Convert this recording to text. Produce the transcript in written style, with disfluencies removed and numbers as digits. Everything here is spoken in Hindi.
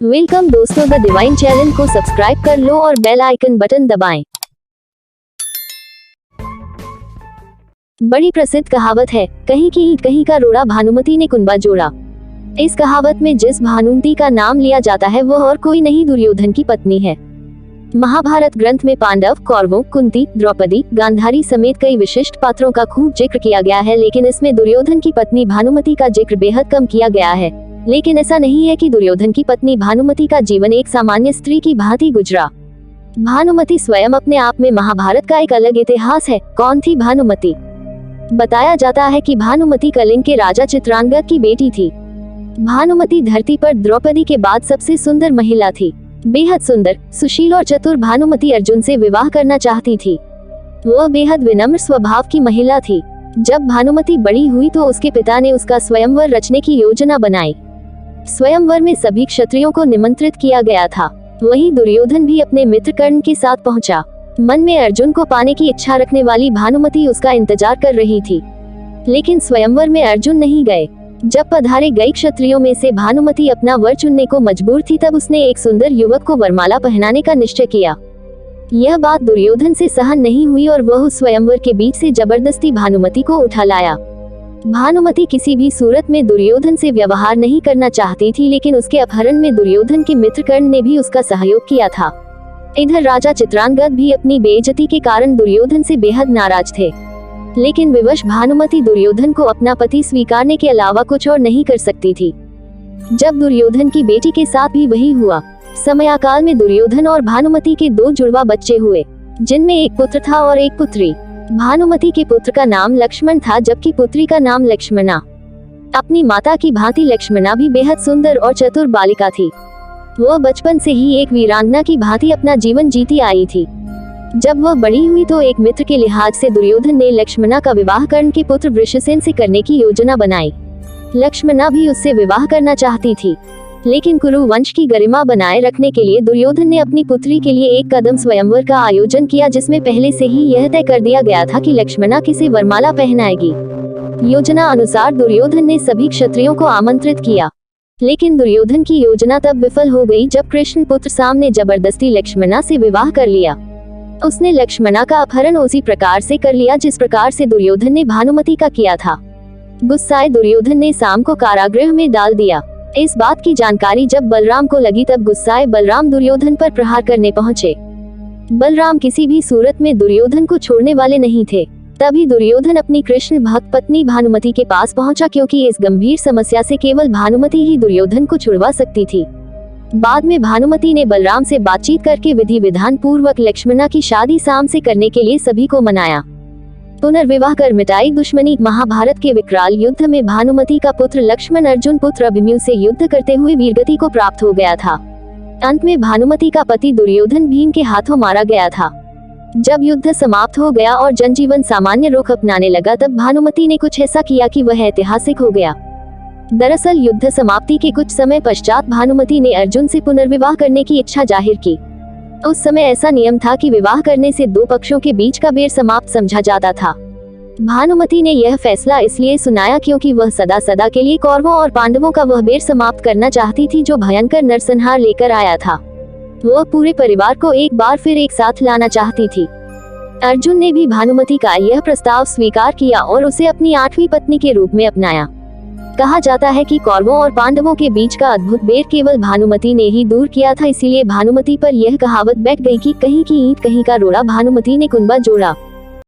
वेलकम दोस्तों, द डिवाइन चैनल को सब्सक्राइब कर लो और बेल आइकन बटन दबाएं। बड़ी प्रसिद्ध कहावत है, कहीं की ईंट कहीं का रोड़ा, भानुमति ने कुंबा जोड़ा। इस कहावत में जिस भानुमति का नाम लिया जाता है वह और कोई नहीं, दुर्योधन की पत्नी है। महाभारत ग्रंथ में पांडव, कौरवों, कुंती, द्रौपदी, गांधारी समेत कई विशिष्ट पात्रों का खूब जिक्र किया गया है, लेकिन इसमें दुर्योधन की पत्नी भानुमति का जिक्र बेहद कम किया गया है। लेकिन ऐसा नहीं है कि दुर्योधन की पत्नी भानुमति का जीवन एक सामान्य स्त्री की भांति गुजरा। भानुमति स्वयं अपने आप में महाभारत का एक अलग इतिहास है। कौन थी भानुमति? बताया जाता है कि भानुमति कलिंग के राजा चित्रांगद की बेटी थी। भानुमति धरती पर द्रौपदी के बाद सबसे सुंदर महिला थी। बेहद सुंदर, सुशील और चतुर भानुमति अर्जुन से विवाह करना चाहती थी। वह बेहद विनम्र स्वभाव की महिला थी। जब भानुमति बड़ी हुई तो उसके पिता ने उसका स्वयंवर रचने की योजना बनाई। स्वयंवर में सभी क्षत्रियों को निमंत्रित किया गया था। वहीं दुर्योधन भी अपने मित्र कर्ण के साथ पहुंचा। मन में अर्जुन को पाने की इच्छा रखने वाली भानुमति उसका इंतजार कर रही थी, लेकिन स्वयंवर में अर्जुन नहीं गए। जब पधारे गए क्षत्रियों में से भानुमति अपना वर चुनने को मजबूर थी, तब उसने एक सुंदर युवक को वरमाला पहनाने का निश्चय किया। यह बात दुर्योधन से सहन नहीं हुई और वह उस स्वयंवर के बीच से जबरदस्ती भानुमति को उठा लाया। भानुमति किसी भी सूरत में दुर्योधन से व्यवहार नहीं करना चाहती थी, लेकिन उसके अपहरण में दुर्योधन के मित्र कर्ण ने भी उसका सहयोग किया था। इधर राजा चित्रांगद भी अपनी बेइज्जती के कारण दुर्योधन से बेहद नाराज थे, लेकिन विवश भानुमति दुर्योधन को अपना पति स्वीकारने के अलावा कुछ और नहीं कर सकती थी। जब दुर्योधन की बेटी के साथ भी वही हुआ। समयाकाल में दुर्योधन और भानुमति के दो जुड़वा बच्चे हुए, जिनमें एक पुत्र था और एक पुत्री। भानुमति के पुत्र का नाम लक्ष्मण था, जबकि पुत्री का नाम लक्ष्मणा। अपनी माता की भांति लक्ष्मणा भी बेहद सुंदर और चतुर बालिका थी। वह बचपन से ही एक वीरांगना की भांति अपना जीवन जीती आई थी। जब वह बड़ी हुई तो एक मित्र के लिहाज से दुर्योधन ने लक्ष्मणा का विवाह कर्ण के पुत्र वृषसेन से करने की योजना बनाई। लक्ष्मणा भी उससे विवाह करना चाहती थी, लेकिन कुरु वंश की गरिमा बनाए रखने के लिए दुर्योधन ने अपनी पुत्री के लिए एक कदम स्वयंवर का आयोजन किया, जिसमें पहले से ही यह तय कर दिया गया था कि लक्ष्मणा किसे वरमाला पहनाएगी। योजना अनुसार दुर्योधन ने सभी क्षत्रियों को आमंत्रित किया, लेकिन दुर्योधन की योजना तब विफल हो गई जब कृष्ण पुत्र साम ने जबरदस्ती लक्ष्मणा से विवाह कर लिया। उसने लक्ष्मणा का अपहरण उसी प्रकार से कर लिया जिस प्रकार से दुर्योधन ने भानुमति का किया था। गुस्साए दुर्योधन ने साम को कारागृह में डाल दिया। इस बात की जानकारी जब बलराम को लगी, तब गुस्साए बलराम दुर्योधन पर प्रहार करने पहुंचे। बलराम किसी भी सूरत में दुर्योधन को छोड़ने वाले नहीं थे। तभी दुर्योधन अपनी कृष्ण भक्त पत्नी भानुमति के पास पहुंचा, क्योंकि इस गंभीर समस्या से केवल भानुमति ही दुर्योधन को छुड़वा सकती थी। बाद में भानुमति ने बलराम से बातचीत करके विधि विधान पूर्वक लक्ष्मणा की शादी साम से करने के लिए सभी को मनाया। पुनर्विवाह कर मिटाई दुश्मनी। महाभारत के विकराल युद्ध में भानुमति का पुत्र लक्ष्मण अर्जुन पुत्र अभिमन्यु से युद्ध करते हुए वीरगति को प्राप्त हो गया था। अंत में भानुमति का पति दुर्योधन भीम के हाथों मारा गया था। जब युद्ध समाप्त हो गया और जनजीवन सामान्य रुख अपनाने लगा, तब भानुमति ने कुछ ऐसा किया कि वह ऐतिहासिक हो गया। दरअसल युद्ध समाप्ति के कुछ समय पश्चात भानुमति ने अर्जुन से पुनर्विवाह करने की इच्छा जाहिर की। उस समय ऐसा नियम था कि विवाह करने से दो पक्षों के बीच का बैर समाप्त समझा जाता था। भानुमति ने यह फैसला इसलिए सुनाया क्योंकि वह सदा सदा के लिए कौरवों और पांडवों का वह बैर समाप्त करना चाहती थी जो भयंकर नरसंहार लेकर आया था। वह पूरे परिवार को एक बार फिर एक साथ लाना चाहती थी। अर्जुन ने भी भानुमति का यह प्रस्ताव स्वीकार किया और उसे अपनी 8वीं पत्नी के रूप में अपनाया। कहा जाता है कि कौरवों और पांडवों के बीच का अद्भुत बैर केवल भानुमति ने ही दूर किया था, इसीलिए भानुमति पर यह कहावत बैठ गई कि कहीं की ईंट कहीं का रोड़ा, भानुमति ने कुंबा जोड़ा।